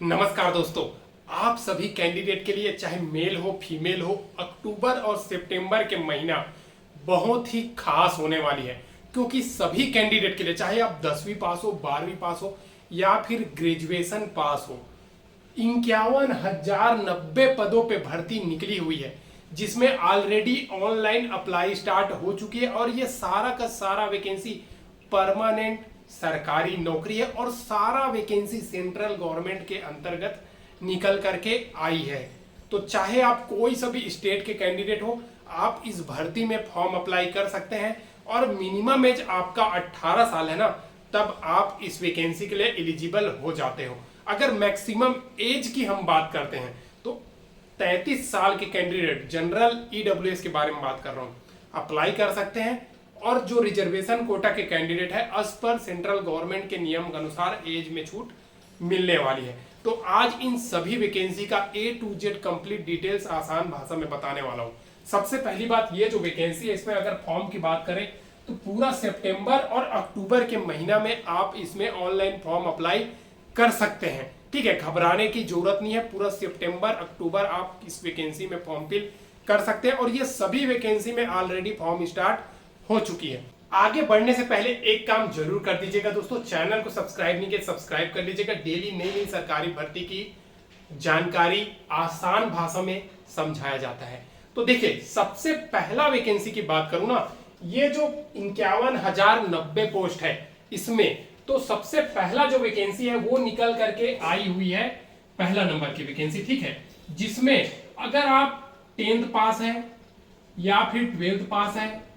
नमस्कार दोस्तों, आप सभी कैंडिडेट के लिए चाहे मेल हो फीमेल हो, अक्टूबर और सितंबर के महीना बहुत ही खास होने वाली है। क्योंकि सभी कैंडिडेट के लिए चाहे आप 10वीं पास हो, 12वीं पास हो या फिर ग्रेजुएशन पास हो, 51,090 पदों पे भर्ती निकली हुई है, जिसमें ऑलरेडी ऑनलाइन अप्लाई स्टार्ट हो चुकी है। और ये सारा का सारा वैकेंसी परमानेंट सरकारी नौकरी है और सारा वैकेंसी सेंट्रल गवर्नमेंट के अंतर्गत निकल करके आई है। तो चाहे आप कोई सा भी स्टेट के कैंडिडेट हो, आप इस भर्ती में फॉर्म अप्लाई कर सकते हैं। और मिनिमम एज आपका 18 साल है ना, तब आप इस वैकेंसी के लिए एलिजिबल हो जाते हो। अगर मैक्सिमम एज की हम बात करते हैं तो 33 साल के कैंडिडेट, जनरल ईडब्ल्यूएस के बारे में बात कर रहा हूं, अप्लाई कर सकते हैं। और जो रिजर्वेशन कोटा के कैंडिडेट है, एज पर सेंट्रल गवर्नमेंट के नियम के अनुसार एज में छूट मिलने वाली है। तो आज इन सभी वैकेंसी का A to Z complete details आसान भाषा में बताने वाला हूं। सबसे पहली बात, ये जो वैकेंसी है, इसमें अगर फॉर्म की बात करें तो पूरा सितंबर और अक्टूबर के महीना में आप इसमें ऑनलाइन फॉर्म अप्लाई कर सकते हैं। ठीक है, घबराने की जरूरत नहीं है। पूरा सितंबर अक्टूबर आप इस वैकेंसी में फॉर्म फिल कर सकते हैं। और ये सभी वैकेंसी में ऑलरेडी फॉर्म स्टार्ट हो चुकी है। आगे बढ़ने से पहले एक काम जरूर कर दीजिएगा दोस्तों, चैनल को सब्सक्राइब नहीं किया सब्सक्राइब कर लीजिएगा। डेली नई नई सरकारी भर्ती की जानकारी आसान भाषा में समझाया जाता है। तो देखिए, सबसे पहला वैकेंसी की बात करूं ना, ये जो 51,090 पोस्ट है, इसमें तो सबसे पहला जो वैकेंसी है वो निकल करके आई हुई है, पहला नंबर की वैकेंसी। ठीक है, जिसमें अगर आप 10th पास है या फिर 12th पास है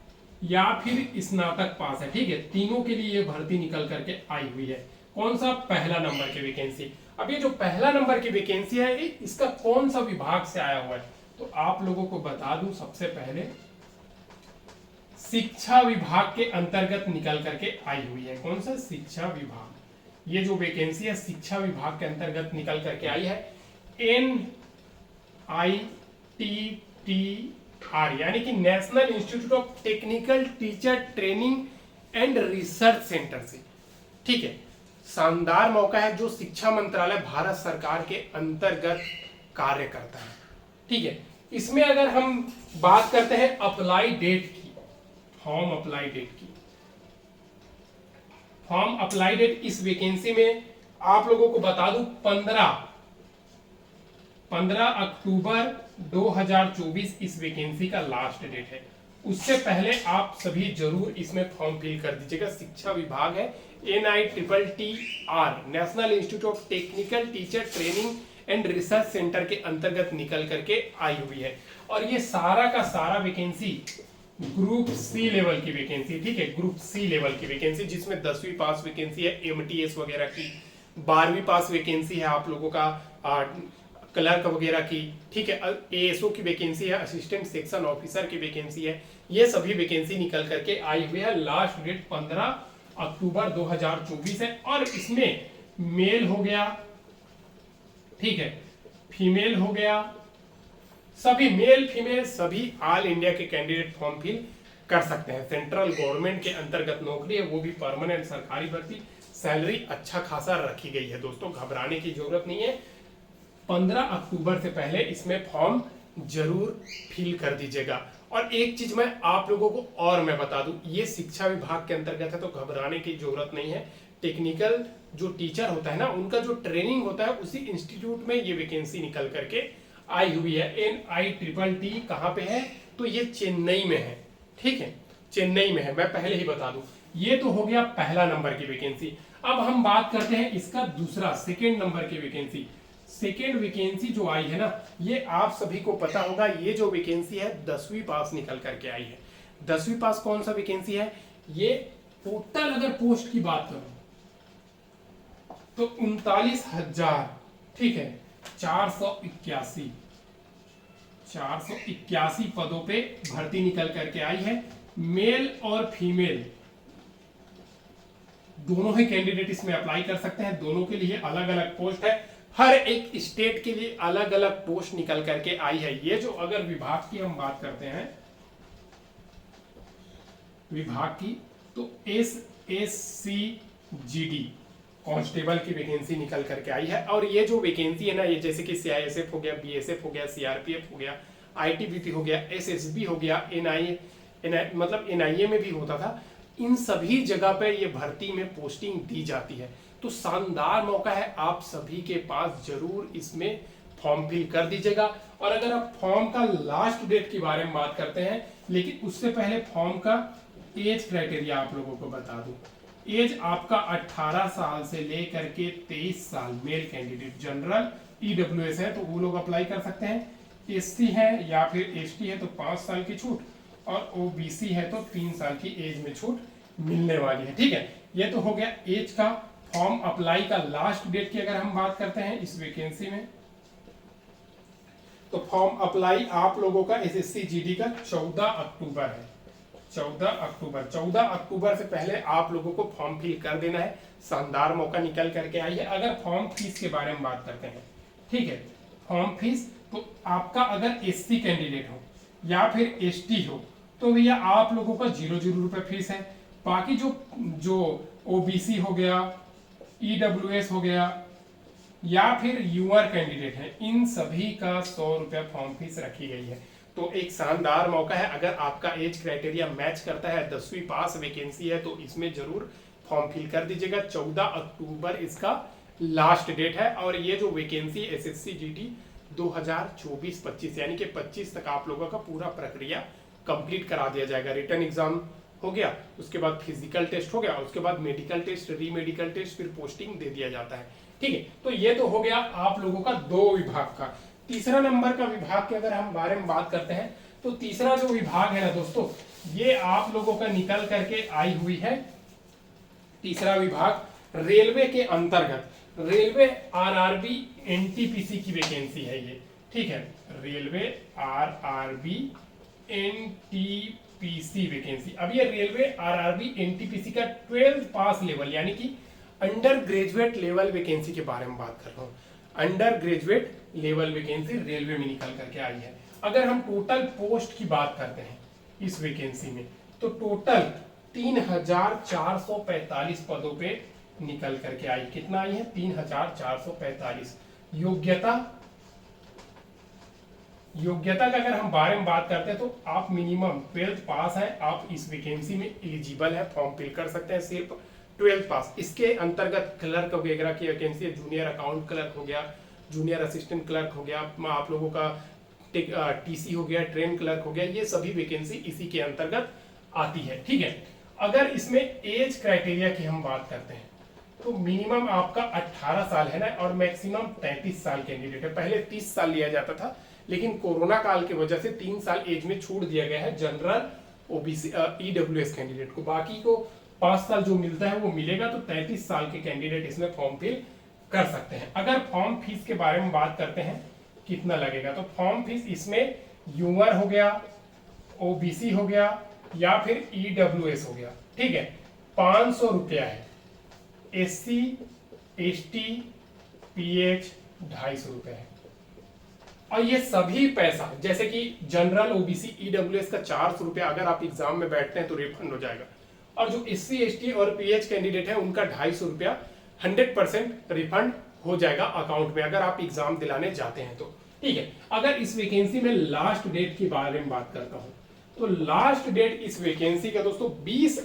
या फिर स्नातक पास है, ठीक है, तीनों के लिए ये भर्ती निकल करके आई हुई है। कौन सा? पहला नंबर की वैकेंसी। अब ये जो पहला नंबर की वैकेंसी है, इसका कौन सा विभाग से आया हुआ है, तो आप लोगों को बता दूं, सबसे पहले शिक्षा विभाग के अंतर्गत निकल करके आई हुई है। कौन सा? शिक्षा विभाग। ये जो वैकेंसी है शिक्षा विभाग के अंतर्गत निकल करके आई है, NITTR, यानी कि national institute of technical teacher training and research centre से। ठीक है, शानदार मौका है, जो शिक्षा मंत्रालय भारत सरकार के अंतर्गत कार्य करता है। ठीक है, इसमें अगर हम बात करते हैं अप्लाई डेट की, फॉर्म अप्लाई डेट की, फॉर्म अप्लाई डेट इस वैकेंसी में आप लोगों को बता दूं, 15 अक्टूबर 2024 इस वैकेंसी का लास्ट डेट है। उससे पहले आप सभी जरूर इसमें फॉर्म फिल कर दीजिएगा। शिक्षा विभाग है, NITTR, national institute of technical teacher training and research centre के अंतर्गत निकल करके आई हुई है। और ये सारा का सारा वैकेंसी ग्रुप सी लेवल की वैकेंसी। ठीक है, ग्रुप सी लेवल की वैकेंसी, जिसमें 10वीं पास वैकेंसी है MTS वगैरह की, 12वीं पास वैकेंसी है आप लोगों का क्लर्क वगैरह की। ठीक है, ASO की वैकेंसी है, असिस्टेंट सेक्शन ऑफिसर की वैकेंसी है। ये सभी वैकेंसी निकल करके आई हुई है। लास्ट डेट 15 अक्टूबर 2024 है। और इसमें मेल हो गया, ठीक है, फीमेल हो गया, सभी मेल फीमेल सभी ऑल इंडिया के कैंडिडेट फॉर्म फिल कर सकते हैं। सेंट्रल गवर्नमेंट के अंतर्गत नौकरी है, वो भी परमानेंट सरकारी भर्ती। सैलरी अच्छा खासा रखी गई है दोस्तों, घबराने की जरूरत नहीं है। 15 अक्टूबर से पहले इसमें फॉर्म जरूर फिल कर दीजिएगा। और एक चीज मैं आप लोगों को और मैं बता दूं, ये शिक्षा विभाग के अंतर्गत है, तो घबराने की जरूरत नहीं है। टेक्निकल जो टीचर होता है ना, उनका जो ट्रेनिंग होता है, उसी इंस्टीट्यूट में ये वैकेंसी निकल करके आई हुई है। NITTT कहाँ पे है, तो ये चेन्नई में है। ठीक है, चेन्नई में है, मैं पहले ही बता दूं। ये तो हो गया पहला नंबर की वैकेंसी। अब हम बात करते हैं इसका दूसरा, सेकेंड नंबर की वैकेंसी। सेकेंड वैकेंसी जो आई है ना, ये आप सभी को पता होगा, ये जो वैकेंसी है 10वीं पास निकल करके आई है। 10वीं पास कौन सा वैकेंसी है, ये टोटल अगर पोस्ट की बात करूं तो 39,000, ठीक है, 481 पदों पे भर्ती निकल करके आई है। मेल और फीमेल दोनों ही कैंडिडेट इसमें अप्लाई कर सकते हैं। दोनों के लिए अलग अलग पोस्ट है, हर एक स्टेट के लिए अलग अलग पोस्ट निकल करके आई है। ये जो अगर विभाग की हम बात करते हैं, विभाग की, तो SSCGD कांस्टेबल की वैकेंसी निकल करके आई है। और ये जो वैकेंसी है ना, ये जैसे कि CISF हो गया, BSF हो गया, CRPF हो गया, ITBP हो गया, SSB हो गया, मतलब NIA में भी होता था, इन सभी जगह पे ये भर्ती में पोस्टिंग दी जाती है। तो शानदार मौका है, आप सभी के पास जरूर इसमें फॉर्म फिल कर दीजिएगा। और अगर आप फॉर्म का लास्ट डेट के बारे में बात करते हैं, लेकिन उससे पहले फॉर्म का एज क्राइटेरिया आप लोगों को बता दूं। एज आपका 18 साल से लेकर के 23 साल, मेल कैंडिडेट जनरल EWS है तो वो लोग अप्लाई कर सकते हैं, SC है या फिर ST है तो 5 साल की छूट, और OBC है तो 3 साल की एज में छूट मिलने वाली है। ठीक है, ये तो हो गया एज का। फॉर्म अप्लाई का लास्ट डेट की अगर हम बात करते हैं इस वैकेंसी में, तो फॉर्म अप्लाई आप लोगों का SSC GD का 14 अक्टूबर है। 14 अक्टूबर से पहले आप लोगों को फॉर्म फिल कर देना है। शानदार मौका निकल करके आई है। अगर फॉर्म फीस के बारे में बात करते हैं, ठीक है, फॉर्म फीस तो आपका अगर SC कैंडिडेट हो या फिर ST हो तो भैया आप लोगों का 0 रुपए फीस है। बाकी जो OBC हो गया, EWS हो गया या फिर यूआर कैंडिडेट है, इन सभी का 100 रुपया फॉर्म फीस रखी गई है। तो एक शानदार मौका है, अगर आपका एज क्राइटेरिया मैच करता है, 10वीं पास वैकेंसी है तो इसमें जरूर फॉर्म फिल कर दीजिएगा। 14 अक्टूबर इसका लास्ट डेट है। और ये जो वैकेंसी SSC GD 2024-25 यानी कि 25 तक आप लोगों का पूरा प्रक्रिया कंप्लीट करा दिया जाएगा। रिटर्न एग्जाम हो गया, उसके बाद फिजिकल टेस्ट हो गया, उसके बाद मेडिकल टेस्ट, रीमेडिकल टेस्ट, फिर पोस्टिंग दे दिया जाता है। ठीक है, तो ये तो हो गया आप लोगों का 2 विभाग का। तीसरा नंबर का विभाग के अगर हम बारे में बात करते हैं, तो तीसरा जो विभाग है ना दोस्तों, ये आप लोगों का निकल करके आई हुई है। तीसरा विभाग रेलवे के अंतर्गत, रेलवे RRB NTPC की वैकेंसी है ये। ठीक है, रेलवे RRB NTPC वैकेंसी। अब ये रेलवे RRB NTPC का 12th पास लेवल यानी कि अंडर ग्रेजुएट लेवल वैकेंसी के बारे में बात कर रहा हूँ। Under graduate level vacancy railway में निकल करके आई है। अगर हम टोटल पोस्ट की बात करते हैं इस वैकेंसी में, तो टोटल 3445 पदों पे निकल करके आई। कितना आई है? 3445। योग्यता का अगर हम बारे में बात करते हैं तो आप मिनिमम 12th पास है, आप इस वैकेंसी में एलिजिबल है, फॉर्म फिल कर सकते हैं सिर्फ 12th पास। इसके अंतर्गत क्लर्क वगैरह की वैकेंसी है, जूनियर अकाउंट क्लर्क हो गया, जूनियर असिस्टेंट क्लर्क हो गया, आप लोगों का TC हो गया, ट्रेन क्लर्क हो गया, ये सभी वैकेंसी इसी के अंतर्गत आती है। ठीक है, अगर इसमें एज क्राइटेरिया की हम बात करते हैं तो मिनिमम आपका 18 साल है ना, और मैक्सिमम 33 साल कैंडिडेट है। पहले 30 साल लिया जाता था, लेकिन कोरोना काल की वजह से 3 साल एज में छूट दिया गया है जनरल OBC EWS कैंडिडेट को। बाकी को 5 साल जो मिलता है वो मिलेगा, तो 33 साल के कैंडिडेट इसमें फॉर्म फिल कर सकते हैं। अगर फॉर्म फीस के बारे में बात करते हैं कितना लगेगा, तो फॉर्म फीस इसमें यूआर हो गया, OBC हो गया या फिर EWS हो गया, ठीक है, 500 रुपया है। SC ST PH 250 रुपए है। और ये सभी पैसा, जैसे कि जनरल OBC EWS का 400 रुपया अगर आप एग्जाम में बैठते हैं तो रिफंड हो जाएगा, और जो SC ST और PH कैंडिडेट है उनका 250 रुपया 100% रिफंड हो जाएगा अकाउंट में, अगर आप एग्जाम दिलाने जाते हैं तो। ठीक है, अगर इस वैकेंसी में लास्ट डेट के बारे में बात करता हूं, तो लास्ट डेट इस वैकेंसी का दोस्तों 20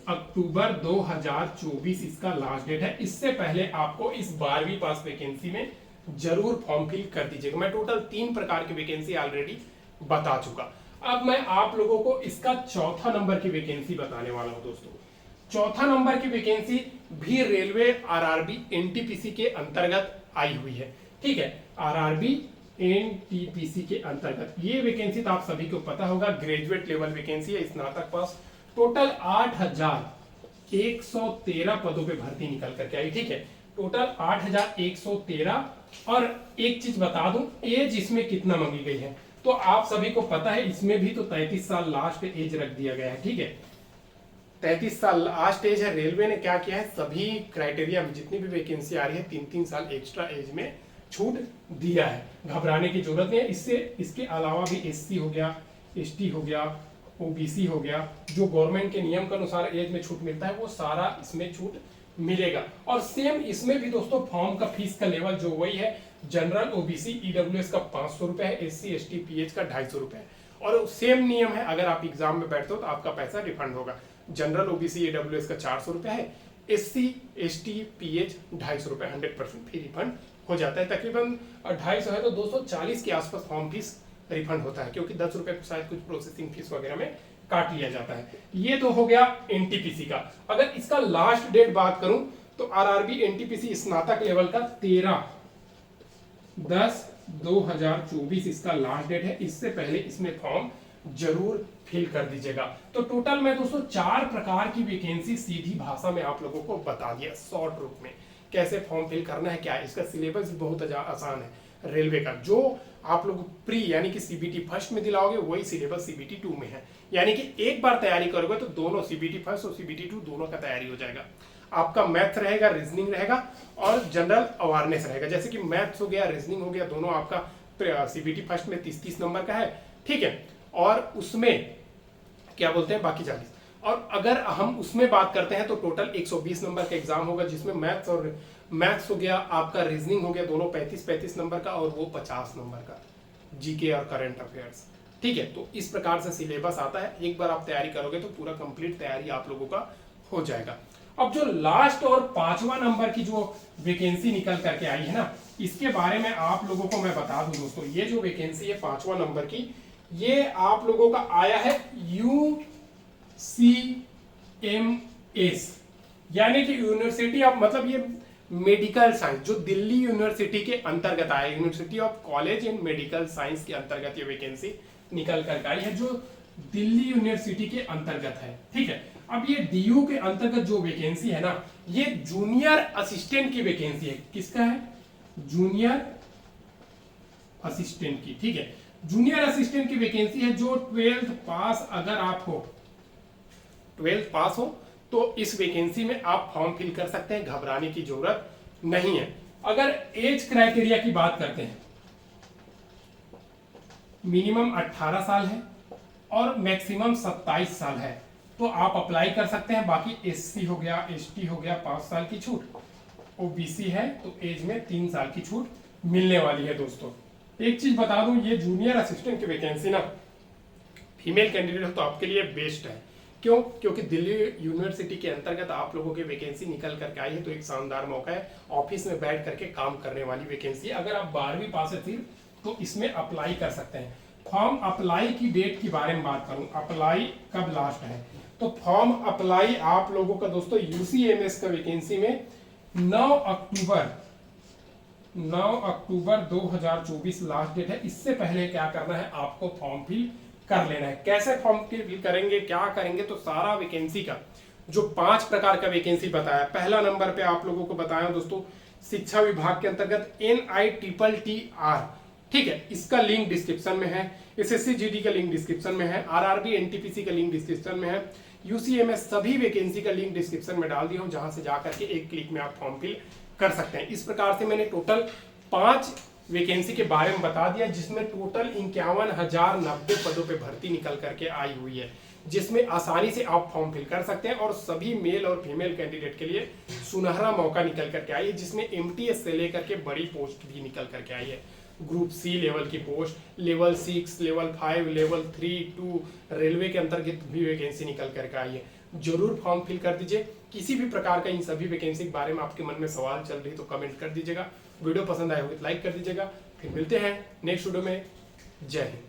अक्टूबर 2024 इसका लास्ट डेट है। इससे पहले आपको इस 12वीं पास वैकेंसी में जरूर फॉर्म फिल कर दीजिएगा। मैं टोटल 3 प्रकार की वैकेंसी ऑलरेडी बता चुका। अब मैं आप लोगों को इसका चौथा नंबर की वैकेंसी बताने वाला हूं दोस्तों। चौथा नंबर की वैकेंसी भी रेलवे RRB NTPC के अंतर्गत आई हुई है। ठीक है, RRB NTPC के अंतर्गत ये वैकेंसी तो आप सभी को पता होगा, ग्रेजुएट लेवल वैकेंसी है, स्नातक पास। टोटल 8113 पदों पे भर्ती निकल करके आई। ठीक है, टोटल 8113। और एक चीज बता दूं, एज इसमें कितना मांगी गई है, तो आप सभी को पता है इसमें भी तो 33 साल लास्ट एज रख दिया गया है। ठीक है, 33 साल लास्ट एज है। रेलवे ने क्या किया है, सभी क्राइटेरिया में जितनी भी वैकेंसी आ रही है 3-3 साल एक्स्ट्रा एज में छूट दिया है। घबराने की जरूरत नहीं है। इससे इसके अलावा भी SC हो गया, ST हो गया, ओबीसी हो गया, जो गवर्नमेंट के नियम के अनुसार एज में छूट मिलता है वो सारा इसमें छूट मिलेगा। और सेम इसमें भी दोस्तों फॉर्म का फीस का लेवल जो वही है, जनरल ओबीसी ईडब्ल्यूएस का 500 रुपए है, एससी एसटी पीएच का 250 रुपए है। और सेम नियम है, अगर आप एग्जाम में बैठते हो तो आपका पैसा रिफंड होगा। जनरल ओबीसी ईडब्ल्यूएस का 400 रुपए है, एससी एसटी पीएच 250 रुपए, 100% फी रिफंड हो जाता है। तकरीबन 250 है तो 240 के आसपास फॉर्म फीस रिफंड होता है, क्योंकि 10 रुपए शायद कुछ प्रोसेसिंग फीस वगैरह में काट लिया जाता है। ये तो हो गया एनटीपीसी का। अगर इसका लास्ट डेट बात करूं तो आरआरबी एनटीपीसी स्नातक लेवल का 13/10/2024 इसका लास्ट डेट है। इससे पहले इसमें फॉर्म जरूर फिल कर दीजिएगा। तो टोटल मैं दोस्तों 4 प्रकार की वैकेंसी सीधी भाषा में आप लोगों को बता दिया, शॉर्ट रूप में कैसे फॉर्म फिल करना है, क्या है इसका सिलेबस बहुत आसान है। रेलवे का जो आप लोग प्री यानी कि सीबीटी फर्स्ट में दिलाओगे वही सिलेबस सीबीटी 2 में है, यानी कि एक बार तैयारी करोगे तो दोनों सीबीटी फर्स्ट और सीबीटी 2 दोनों का तैयारी हो जाएगा। आपका मैथ रहेगा, रीजनिंग रहेगा और जनरल अवेयरनेस रहेगा। जैसे कि मैथ्स हो गया, रीजनिंग हो गया, दोनों आपका सीबीटी फर्स्ट में 30-30 नंबर का है, ठीक है। और उसमें क्या बोलते हैं बाकी 40। और अगर हम उसमें बात करते हैं तो टोटल 120 नंबर का एग्जाम होगा, जिसमें मैथ्स हो गया, आपका रीजनिंग हो गया, दोनों 35-35 नंबर का, और वो 50 नंबर का जीके और करंट अफेयर्स, ठीक है। तो इस प्रकार से सिलेबस आता है। एक बार आप तैयारी करोगे तो पूरा कंप्लीट तैयारी आप लोगों का हो जाएगा। अब जो लास्ट और 5वां नंबर की जो वैकेंसी निकल करके आई है ना, इसके बारे में आप लोगों को मैं बता दूं दोस्तों, ये जो वैकेंसी है 5वां नंबर की, ये आप लोगों का आया है UCMS, यानी कि यूनिवर्सिटी ऑफ, मतलब ये मेडिकल साइंस जो दिल्ली यूनिवर्सिटी के अंतर्गत आया, university of college and medical science के अंतर्गत ये वैकेंसी निकल कर आई है, जो दिल्ली यूनिवर्सिटी के अंतर्गत है, ठीक है। अब ये डीयू के अंतर्गत जो वैकेंसी है ना, ये जूनियर असिस्टेंट की वैकेंसी है। किसका है? जूनियर असिस्टेंट की, ठीक है। जूनियर असिस्टेंट की वैकेंसी है, जो 12th पास, अगर आप हो 12th पास हो तो इस वैकेंसी में आप फॉर्म फिल कर सकते हैं, घबराने की जरूरत नहीं है। अगर एज क्राइटेरिया की बात करते हैं, मिनिमम 18 साल है और मैक्सिमम 27 साल है, तो आप अप्लाई कर सकते हैं। बाकी एससी हो गया, एसटी हो गया, 5 साल की छूट, ओबीसी है तो एज में 3 साल की छूट मिलने वाली है। दोस्तों एक चीज बता दूं, ये जूनियर असिस्टेंट की वैकेंसी ना, फीमेल कैंडिडेट हो तो आपके लिए बेस्ट है। क्यों? क्योंकि दिल्ली यूनिवर्सिटी के अंतर्गत आप लोगों की वैकेंसी निकल करके आई है, तो एक शानदार मौका है, ऑफिस में बैठ करके काम करने वाली वैकेंसी। अगर आप 12वीं पास है फिर तो इसमें अप्लाई कर सकते हैं। फॉर्म अप्लाई की डेट के बारे में बात करूं, अप्लाई कब लास्ट है, तो फॉर्म अप्लाई आप लोगों का दोस्तों यूसीएमएस का वैकेंसी में 9 अक्टूबर 2024 लास्ट डेट है। इससे पहले क्या करना है, आपको फॉर्म फिल कर लेना है। कैसे फॉर्म फिल करेंगे, क्या करेंगे, तो सारा वैकेंसी का जो 5 प्रकार का वैकेंसी बताया, पहला नंबर पे आप लोगों को बताया दोस्तों, शिक्षा विभाग के अंतर्गत NITTR, ठीक है, इसका लिंक डिस्क्रिप्शन में है। SSC GD का लिंक डिस्क्रिप्शन में है। RRB NTPC का लिंक डिस्क्रिप्शन में है। UCMS सभी वैकेंसी का लिंक डिस्क्रिप्शन में डाल दिया हूं, जहां से जाकर के एक क्लिक में आप फॉर्म फिल कर सकते हैं। इस प्रकार से मैंने टोटल 5 वैकेंसी के बारे में बता दिया, जिसमें टोटल 51,090 पदों पे भर्ती निकल करके आई हुई है, जिसमें आसानी से आप फॉर्म फिल कर सकते हैं। और सभी मेल और फीमेल कैंडिडेट के लिए सुनहरा मौका निकल करके आई है, जिसमें MTS से लेकर के बड़ी पोस्ट भी निकल करके आई है। ग्रुप C लेवल की post, level 6, level 5, level 3, 2, railway के अंतर्गत भी वैकेंसी निकल करके आई है। जरूर फॉर्म फिल कर दीजिए। किसी भी प्रकार का इन सभी वैकेंसी के बारे में आपके मन में सवाल चल रही तो कमेंट कर दीजिएगा। वीडियो पसंद आए हो तो लाइक कर दीजिएगा। फिर मिलते हैं नेक्स्ट वीडियो में। जय हिंद।